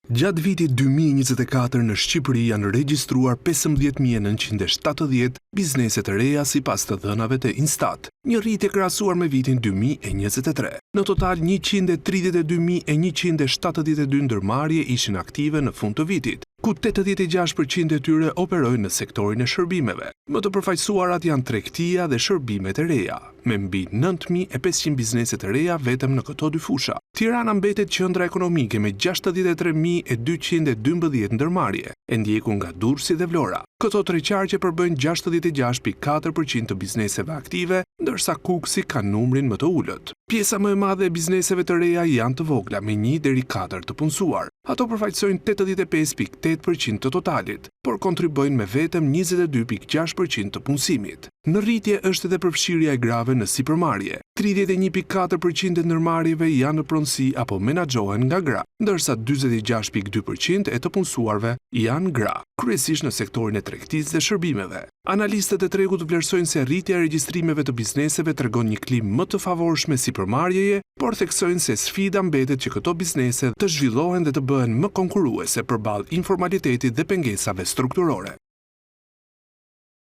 Gjatë vitit 2024 në Shqipëri janë regjistruar 15.970 biznese të reja sipas të dhënave të Instat, një rritje krahasuar me vitin 2023. Në total 132.172 ndërmarrje ishin aktive në fund të vitit, ku 86% e tyre operojnë në sektorin e shërbimeve. Më të përfaqësuarat janë tregtia dhe shërbimet e reja, me mbi 9.500 biznese të reja vetëm në këto dy fusha. Tirana mbetet qendra ekonomike me 63.212 ndërmarrje, e ndjekur nga Durrësi dhe Vlora. Këto tre qarqe përbëjnë 66.4% të bizneseve aktive, ndërsa Kuksi ka numrin më të ulët. Pjesa më e madhe e bizneseve të reja janë të vogla, me 1 deri 4 të punësuar. Ato përfaqësojnë 85.8% të totalit, por kontribuojnë me vetëm 22.6% të punësimit. Në rritje është edhe përfshirja e grave në sipërmarrje. 31.4% e ndërmarrjeve janë në pronësi apo menaxhohen nga gra, ndërsa 46.2% e të punësuarve janë gra, kryesisht në sektorin e tregtisë dhe shërbimeve. Analistët e tregut vlerësojnë se rritja e regjistrimeve të bizneseve tregon një klim më të favorshme sipërmarrjeje, por theksojnë se sfida mbetet që këto biznese të zhvillohen dhe të bëhen më konkurruese përballë informalitetit dhe pengesave strukturore.